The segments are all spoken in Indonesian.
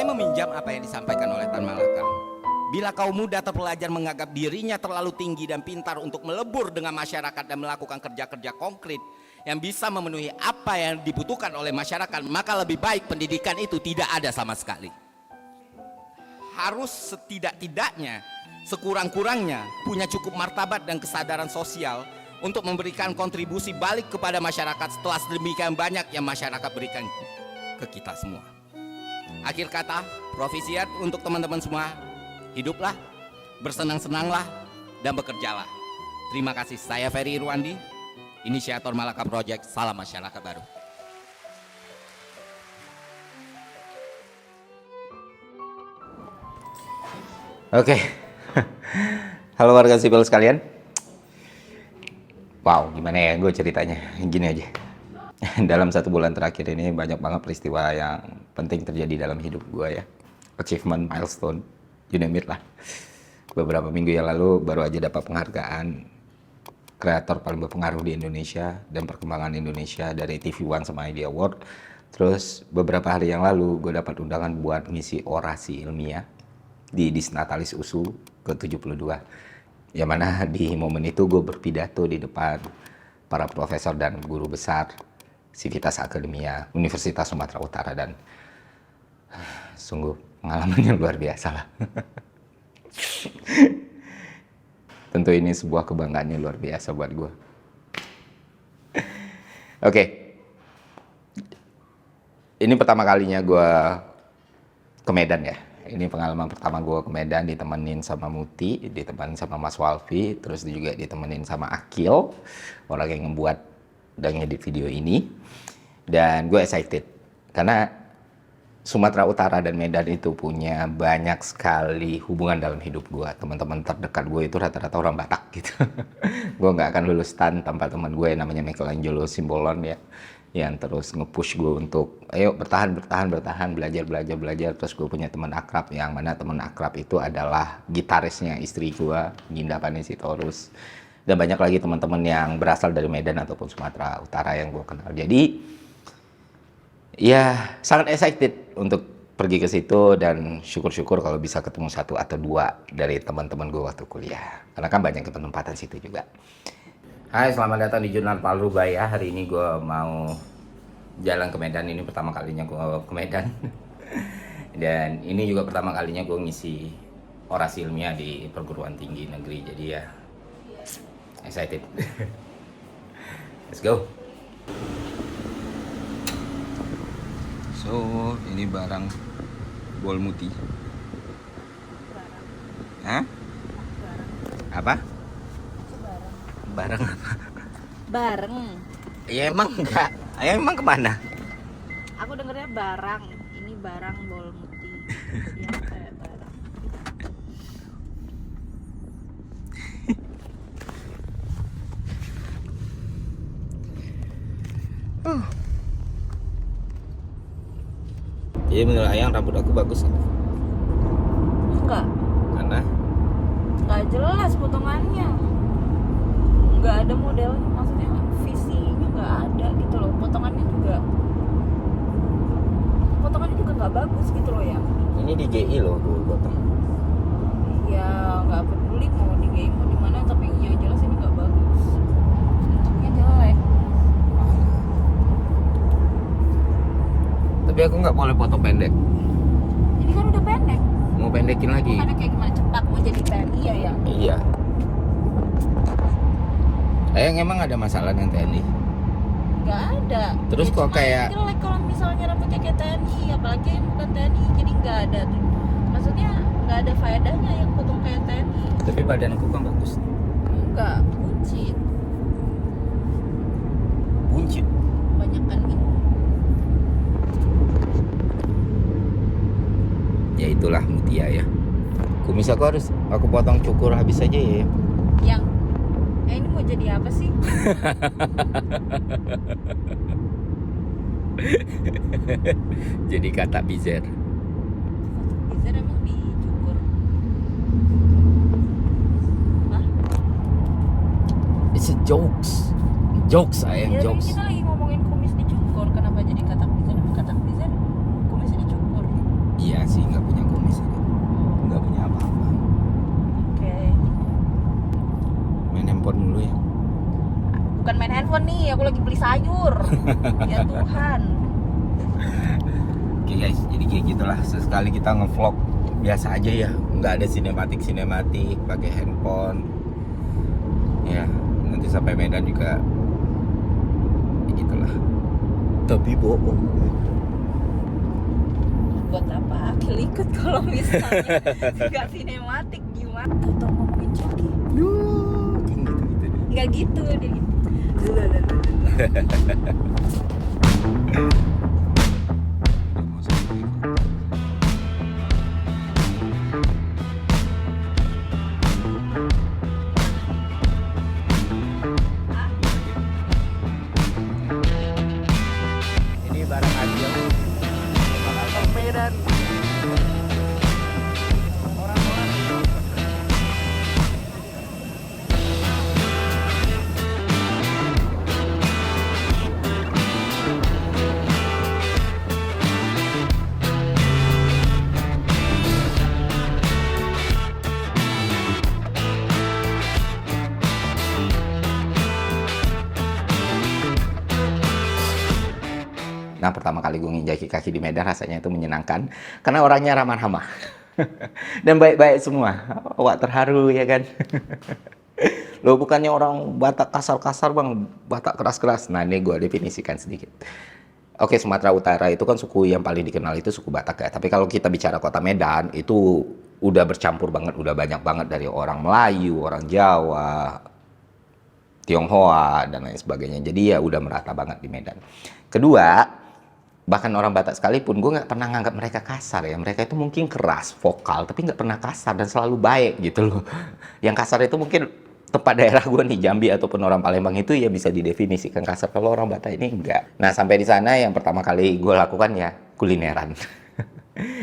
Saya meminjam apa yang disampaikan oleh Tan Malaka. Bila kaum muda terpelajar menganggap dirinya terlalu tinggi dan pintar untuk melebur dengan masyarakat dan melakukan kerja-kerja konkret yang bisa memenuhi apa yang dibutuhkan oleh masyarakat, maka lebih baik pendidikan itu tidak ada sama sekali. Harus setidak-tidaknya, sekurang-kurangnya punya cukup martabat dan kesadaran sosial untuk memberikan kontribusi balik kepada masyarakat setelah sedemikian banyak yang masyarakat berikan ke kita semua. Akhir kata, profisiat untuk teman-teman semua. Hiduplah, bersenang-senanglah, dan bekerjalah. Terima kasih. Saya Ferry Irwandi, inisiator Malaka Project. Salam Masyarakat Baru. Oke. Halo warga sipil sekalian. Wow, gimana ya gue ceritanya? Gini aja. Dalam 1 bulan terakhir ini banyak banget peristiwa yang penting terjadi dalam hidup gue ya. Achievement, milestone, you name it lah. Beberapa minggu yang lalu baru aja dapat penghargaan kreator paling berpengaruh di Indonesia dan perkembangan Indonesia dari TV One sama Idea Award. Terus beberapa hari yang lalu gue dapat undangan buat ngisi orasi ilmiah di Disnatalis USU ke-72. Yang mana di momen itu gue berpidato di depan para profesor dan guru besar Sivitas Akademia Universitas Sumatera Utara, dan sungguh pengalamannya luar biasa lah. Tentu ini sebuah kebanggaan yang luar biasa buat gue. Oke. Ini pertama kalinya gue ke Medan ya. Ini pengalaman pertama gue ke Medan, ditemenin sama Muti, ditemenin sama Mas Walfi, terus juga ditemenin sama Akil, orang yang membuat dan ngedit video ini. Dan gue excited karena Sumatera Utara dan Medan itu punya banyak sekali hubungan dalam hidup gue. Teman-teman terdekat gue itu rata-rata orang Batak gitu. Gue nggak akan lulus STAN tanpa teman gue yang namanya Michelangelo Simbolon ya, yang terus nge-push gue untuk ayo bertahan, belajar. Terus gue punya teman akrab, yang mana teman akrab itu adalah gitarisnya istri gue, Ginda Panisitorus. Dan banyak lagi teman-teman yang berasal dari Medan ataupun Sumatera Utara yang gue kenal. Jadi ya sangat excited untuk pergi ke situ, dan syukur-syukur kalau bisa ketemu 1 atau 2 dari teman-teman gue waktu kuliah. Karena kan banyak penempatan situ juga. Hai, selamat datang di Jurnal Palrubaya. Hari ini gue mau jalan ke Medan. Ini pertama kalinya gue ke Medan. Dan ini juga pertama kalinya gue ngisi orasi ilmiah di perguruan tinggi negeri. Jadi ya excited. Let's go. So, ini barang bol Muti. Hah? Apa? Barang apa? Bareng. Ya emang enggak. Ayo emang kemana? Aku dengernya barang. Ini barang bol muti. Iya kayak barang. Jadi menurut Ayang rambut aku bagus kan? Enggak. Karena Enggak jelas potongannya. Enggak ada modelnya, maksudnya visinya enggak ada gitu loh. Potongannya juga enggak bagus gitu loh ya. ini di GI loh gue potong. Ya enggak peduli mau di game mau di mana, tapi yang jelas ini enggak bagus. Bentuknya jelek. Tapi aku nggak boleh potong pendek. Ini kan udah pendek. Mau pendekin lagi. Ada kayak gimana cepat mau jadi TNI ya? Iya. Ayang emang ada masalah dengan TNI? Nggak ada. Terus Ya, kok cuma kayak jelek kalau misalnya rambutnya kayak TNI, apalagi yang bukan TNI, jadi nggak ada tuh. Maksudnya nggak ada faedahnya yang potong kayak TNI. tapi badanku kan bagus. Nggak, buncit. Buncit. Banyak kan minum. Ya itulah Mutia ya. Kumis aku potong cukur habis aja ya. Yang ini mau jadi apa sih? Jadi kata bizer. Bisa emang dicukur. Hah? It's a jokes Ayang, Ya, jokes. kita lagi ngomongin kumis dicukur, kenapa jadi katak bizar? Emang katak bizar kumisnya dicukur. Iya sih. hancur. Ya Tuhan. Oke guys, jadi kayak gitulah. Sesekali kita ngevlog biasa aja ya, nggak ada sinematik pakai handphone. Ya, nanti sampai Medan juga kayak gitulah. Tapi bohong. Buat apa Akil ikut kalau misalnya nggak sinematik gimana? Atau ngomongin Coki? Nggak gitu dia gitu. Ini barang aja. Medan. Nah, pertama kali gue nginjaki kaki di Medan rasanya itu menyenangkan karena orangnya ramah-ramah dan baik-baik semua. Wah, terharu ya kan. Lo bukannya orang Batak kasar-kasar bang, Batak keras-keras. Nah, ini gue definisikan sedikit. Oke, Sumatera Utara itu kan suku yang paling dikenal itu suku Batak ya. Tapi kalau kita bicara kota Medan itu udah bercampur banget, udah banyak banget dari orang Melayu, orang Jawa, Tionghoa dan lain sebagainya. Jadi ya udah merata banget di Medan. Kedua, bahkan orang Batak sekalipun gue nggak pernah nganggap mereka kasar ya. Mereka itu mungkin keras, vokal, tapi nggak pernah kasar dan selalu baik gitu loh. Yang kasar itu mungkin tempat daerah gue nih, Jambi ataupun orang Palembang itu ya bisa didefinisikan kasar. Kalau orang Batak ini enggak. Nah, sampai di sana yang pertama kali gue lakukan ya kulineran.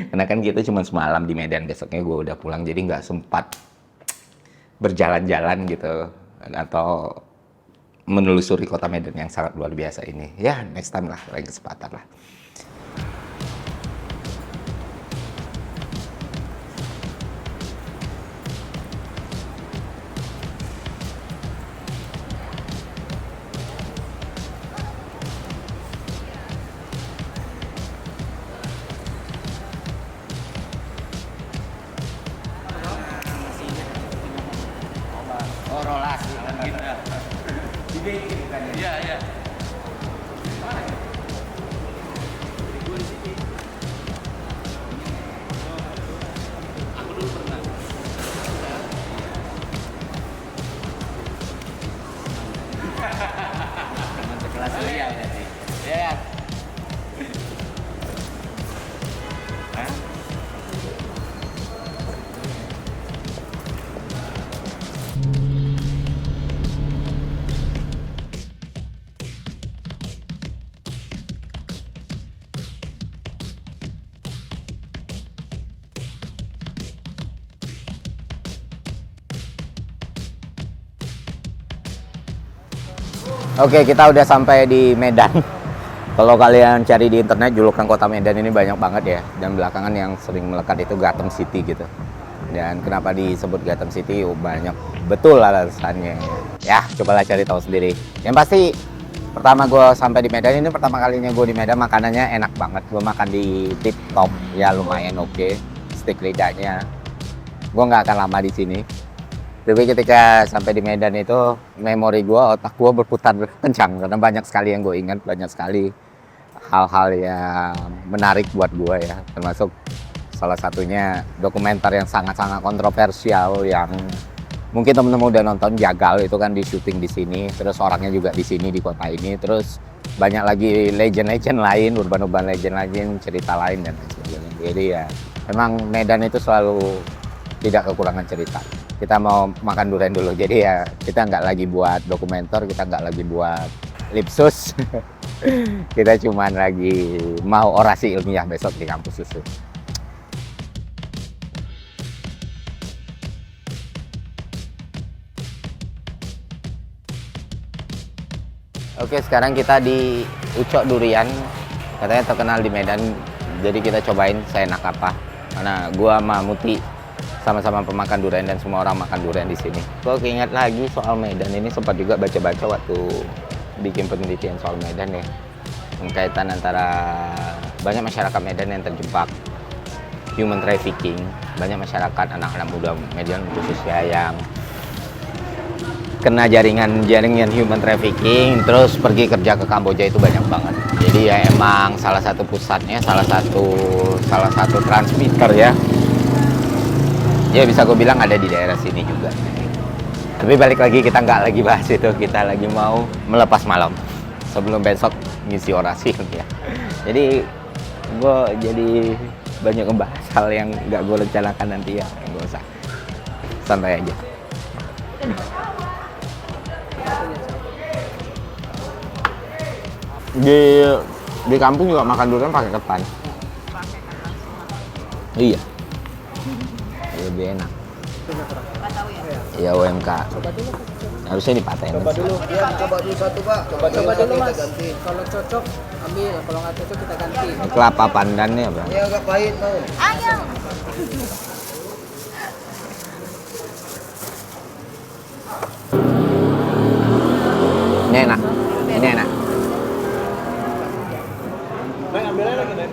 Karena kan kita cuma semalam di Medan, besoknya gue udah pulang, jadi nggak sempat berjalan-jalan gitu atau menelusuri kota Medan yang sangat luar biasa ini. Ya, next time lah, lain kesempatan lah. Oh, rolasi kan gitu. Iya, iya. Aku dulu pernah. Teman sekelas dia berarti. Ya. Hah? Oke, kita udah sampai di Medan. Kalau kalian cari di internet julukan kota Medan ini banyak banget ya. Dan belakangan yang sering melekat itu Gotham City gitu. Dan kenapa disebut Gotham City? Banyak betul alasannya. Ya, cobalah cari tahu sendiri. Yang pasti pertama gue sampai di Medan ini, pertama kalinya gue di Medan, makanannya enak banget. Gue makan di Tip Top, ya lumayan oke. Steak lidahnya. Gue nggak akan lama di sini. Tapi ketika sampai di Medan itu, memori gue, otak gue berputar kencang karena banyak sekali yang gue ingat, banyak sekali hal-hal yang menarik buat gue ya. Termasuk salah satunya dokumenter yang sangat-sangat kontroversial yang mungkin teman-teman udah nonton, Jagal itu kan di syuting di sini, terus orangnya juga di sini di kota ini, terus banyak lagi legend-legend lain, urban-urban legend lain, cerita lain dan lain sebagainya. Jadi ya, memang Medan itu selalu tidak kekurangan cerita. Kita mau makan durian dulu, jadi ya kita nggak lagi buat dokumenter, kita nggak lagi buat lipsus. Kita cuman lagi mau orasi ilmiah besok di kampus susu. Oke, sekarang kita di Ucok Durian, katanya terkenal di Medan, jadi kita cobain seenak apa. Karena gua sama Muti sama-sama pemakan durian dan semua orang makan durian di sini. Gue keinget lagi soal Medan ini, sempat juga baca-baca waktu bikin penelitian soal Medan ya, kaitan antara banyak masyarakat Medan yang terjebak human trafficking, banyak masyarakat anak-anak muda Medan khususnya yang kena jaringan human trafficking terus pergi kerja ke Kamboja itu banyak banget. Jadi ya emang salah satu pusatnya, salah satu transmitter ya. Ya bisa gue bilang ada di daerah sini juga. Tapi balik lagi, kita nggak lagi bahas itu, kita lagi mau melepas malam sebelum besok ngisi orasi ya. Jadi gue banyak ngebahas hal yang nggak gue rencanakan nanti ya, nggak usah, santai aja. Di kampung juga makan durian pakai ketan. Iya. Lebih enak. Nggak tahu ya. Iya UMK. Harusnya dipaten. Coba dulu, ya coba dulu satu Pak. Coba dulu Mas. kita ganti. Kalau cocok ambil, kalau nggak cocok kita ganti. Ini kelapa pandannya apa? Ini agak pahit mau. Ayo. Ini enak. Ini enak. Neng ambilnya lagi, Neng.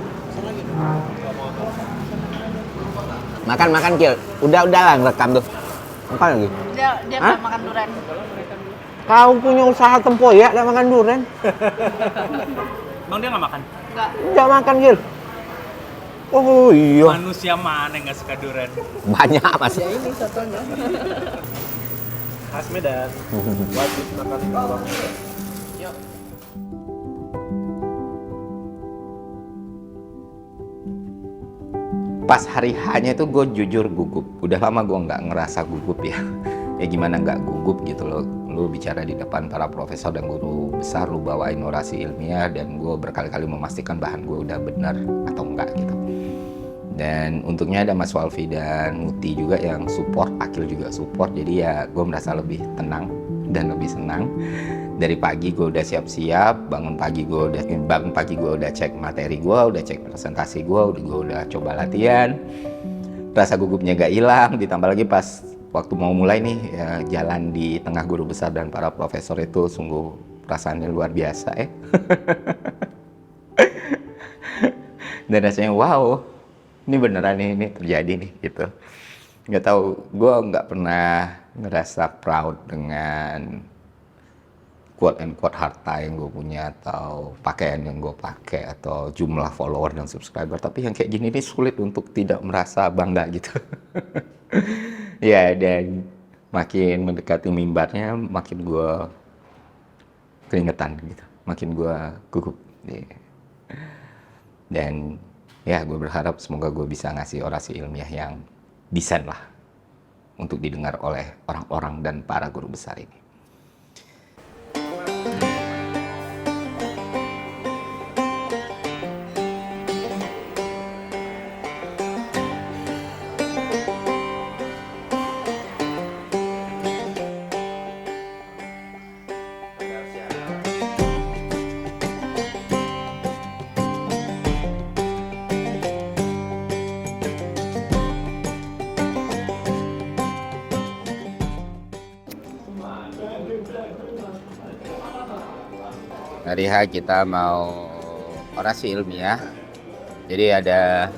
Makan Kil. Udah lah rekam tuh. Makan lagi. Dia Hah? nggak makan durian. Kau punya usaha tempoyak dan makan durian? Bang dia nggak makan? Nggak. Enggak makan Gil. Oh iya. Manusia mana yang nggak suka durian? Banyak Mas. Ya ini contohnya. Khas Medan. Wajib makan bawang. Pas hari hanya itu gue jujur gugup. Udah lama gue nggak ngerasa gugup ya. Ya gimana nggak gugup gitu loh. Lu bicara di depan para profesor dan guru besar, lu bawain orasi ilmiah, dan gue berkali-kali memastikan bahan gue udah benar atau enggak gitu. Dan untungnya ada Mas Walfi dan Muti juga yang support, Akil juga support. Jadi ya gue merasa lebih tenang dan lebih senang. Dari pagi gue udah siap-siap, bangun pagi gue udah cek materi gue, udah cek presentasi gue udah coba latihan. Rasa gugupnya gak hilang, ditambah lagi pas waktu mau mulai nih ya, jalan di tengah guru besar dan para profesor itu sungguh perasaannya luar biasa ya. Dan rasanya wow, ini beneran nih, ini terjadi nih gitu. Nggak tahu, gue nggak pernah ngerasa proud dengan quote and quote harta yang gue punya, atau pakaian yang gue pakai, atau jumlah follower dan subscriber. Tapi yang kayak gini nih sulit untuk tidak merasa bangga gitu. Ya, dan makin mendekati mimbarnya makin gue keringetan gitu, makin gue gugup. Dan ya gue berharap semoga gue bisa ngasih orasi ilmiah yang desain lah untuk didengar oleh orang-orang dan para guru besar ini. Hari H kita mau orasi ilmiah. Jadi ada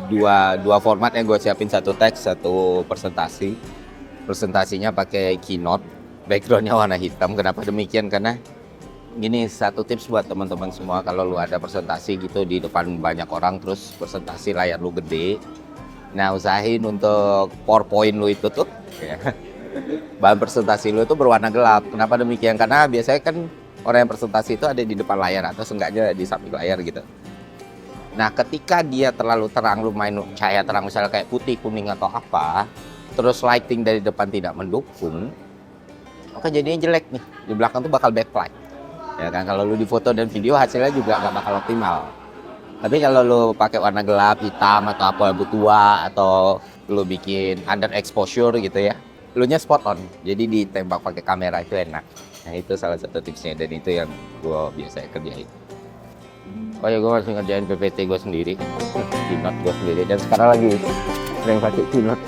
dua format yang gue siapin, satu teks, satu presentasi. Presentasinya pakai keynote, backgroundnya warna hitam. Kenapa demikian? Karena gini, satu tips buat teman-teman semua, kalau lu ada presentasi gitu di depan banyak orang, terus presentasi layar lu gede, nah usahain untuk PowerPoint lu itu tuh ya, bahan presentasi lu itu berwarna gelap. Kenapa demikian? Karena biasanya kan orang yang presentasi itu ada di depan layar atau seenggaknya di samping layar gitu. Nah ketika dia terlalu terang, lu main cahaya terang misalnya kayak putih, kuning atau apa, terus lighting dari depan tidak mendukung, maka jadinya jelek nih. Di belakang tuh bakal backlight. Ya kan, kalau lu di foto dan video hasilnya juga nggak bakal optimal. Tapi kalau lu pakai warna gelap, hitam atau apa tua, atau lu bikin under exposure gitu ya, lu nya spot on. Jadi ditembak pakai kamera itu enak. Nah itu salah satu tipsnya, dan itu yang gue biasa kerjain. Oh ya, gue masih ngerjain PPT gue sendiri, keynote gue sendiri, dan sekarang lagi sering pakai keynote.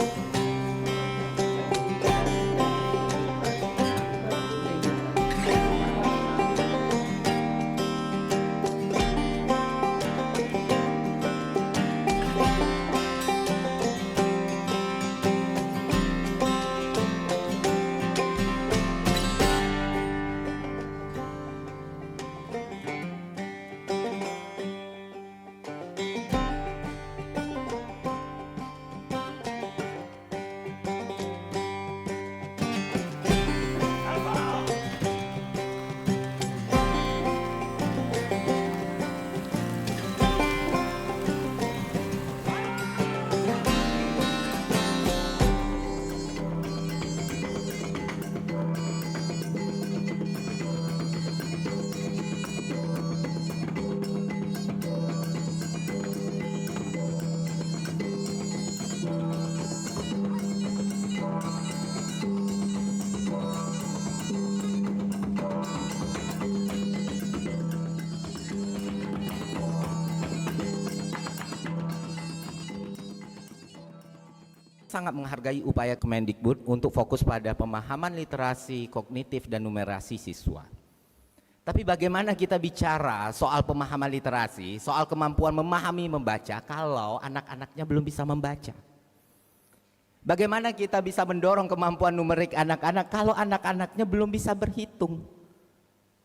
sangat menghargai upaya Kemendikbud untuk fokus pada pemahaman literasi kognitif dan numerasi siswa. Tapi bagaimana kita bicara soal pemahaman literasi, soal kemampuan memahami membaca kalau anak-anaknya belum bisa membaca? Bagaimana kita bisa mendorong kemampuan numerik anak-anak kalau anak-anaknya belum bisa berhitung?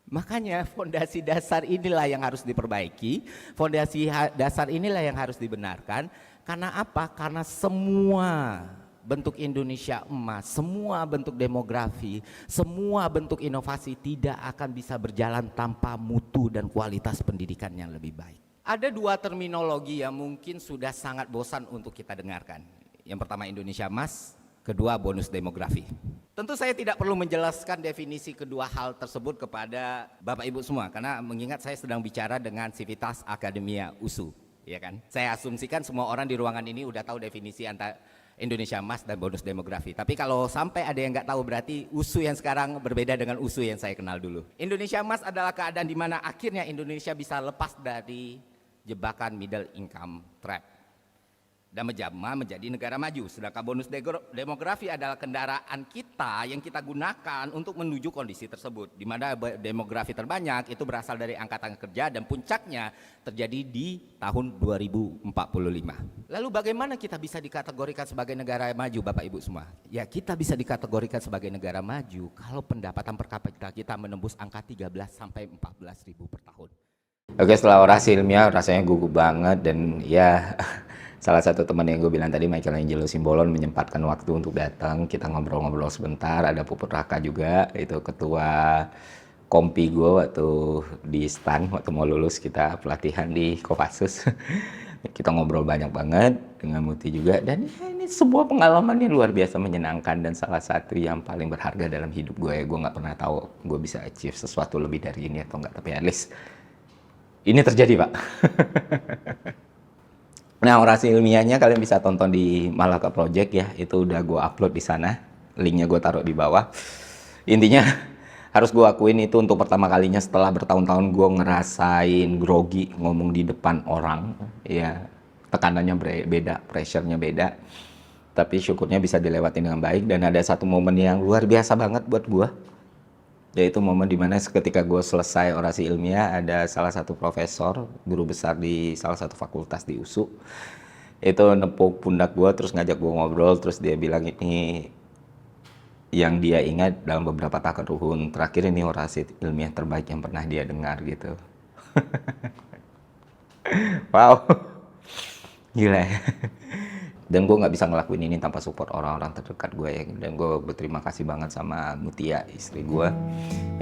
Makanya fondasi dasar inilah yang harus diperbaiki, fondasi dasar inilah yang harus dibenarkan. Karena apa? Karena semua bentuk Indonesia emas, semua bentuk demografi, semua bentuk inovasi tidak akan bisa berjalan tanpa mutu dan kualitas pendidikan yang lebih baik. Ada dua terminologi yang mungkin sudah sangat bosan untuk kita dengarkan. Yang pertama Indonesia emas, kedua bonus demografi. Tentu saya tidak perlu menjelaskan definisi kedua hal tersebut kepada Bapak Ibu semua, karena mengingat saya sedang bicara dengan Civitas Akademia USU. Ya kan? Saya asumsikan semua orang di ruangan ini udah tahu definisi antara Indonesia emas dan bonus demografi. Tapi kalau sampai ada yang nggak tahu berarti USU yang sekarang berbeda dengan USU yang saya kenal dulu. Indonesia emas adalah keadaan di mana akhirnya Indonesia bisa lepas dari jebakan middle income trap dan menjadi negara maju. Sedangkan bonus demografi adalah kendaraan kita yang kita gunakan untuk menuju kondisi tersebut, di mana demografi terbanyak itu berasal dari angkatan kerja dan puncaknya terjadi di tahun 2045. Lalu bagaimana kita bisa dikategorikan sebagai negara maju, Bapak Ibu semua? Ya, kita bisa dikategorikan sebagai negara maju kalau pendapatan per kapita kita menembus angka 13 sampai 14 ribu per tahun. Oke, setelah orasi ilmiah rasanya gugup banget dan ya salah satu teman yang gue bilang tadi, Michelangelo Simbolon, menyempatkan waktu untuk datang. Kita ngobrol-ngobrol sebentar. Ada Puput Raka juga, itu ketua kompi gue waktu di STAN, waktu mau lulus kita pelatihan di Kopassus. Kita ngobrol banyak banget dengan Muti juga. Dan ya, ini sebuah pengalaman yang luar biasa menyenangkan dan salah satu yang paling berharga dalam hidup gue. Gue nggak pernah tahu gue bisa achieve sesuatu lebih dari ini atau enggak. Tapi at least ini terjadi, Pak. Nah, orasi ilmiahnya kalian bisa tonton di Malaka Project ya, itu udah gue upload di sana, linknya gue taruh di bawah. Intinya harus gue akuin itu untuk pertama kalinya setelah bertahun-tahun gue ngerasain grogi ngomong di depan orang, ya tekanannya beda, pressure-nya beda, tapi syukurnya bisa dilewatin dengan baik. Dan ada satu momen yang luar biasa banget buat gue, yaitu momen dimana ketika gue selesai orasi ilmiah, ada salah satu profesor, guru besar di salah satu fakultas di USU, itu nepuk pundak gue, terus ngajak gue ngobrol, terus dia bilang ini yang dia ingat dalam beberapa tahun terakhir ini orasi ilmiah terbaik yang pernah dia dengar gitu. Wow, gila ya. Dan gue nggak bisa ngelakuin ini tanpa support orang-orang terdekat gue ya. Dan gue berterima kasih banget sama Mutia, istri gue,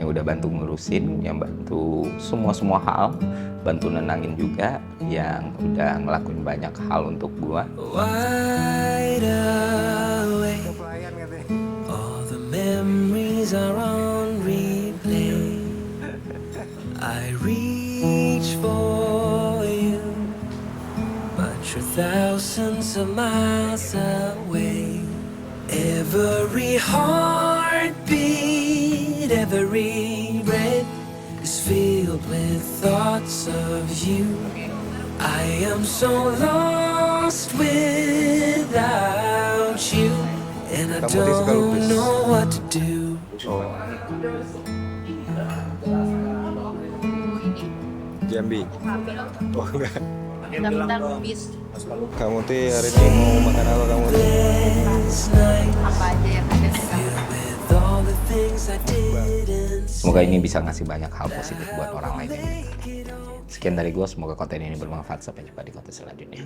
yang udah bantu ngurusin, yang bantu semua hal, bantu nenangin juga, yang udah ngelakuin banyak hal untuk gue. Wide awake, all the memories are on replay. I reach for you, but you're thousands of miles away. Every heartbeat, every breath is filled with thoughts of you. I am so lost without you, and I don't know what to do. Jambi. Oh enggak. Daftar bis Kamu tuh hari ini mau makan apa kamu? Last night, apa aja yang ada di sana. with all the things I didn't say. Semoga ini bisa ngasih banyak hal positif buat orang lain. Sekian dari gue, semoga konten ini bermanfaat. Sampai jumpa di konten selanjutnya.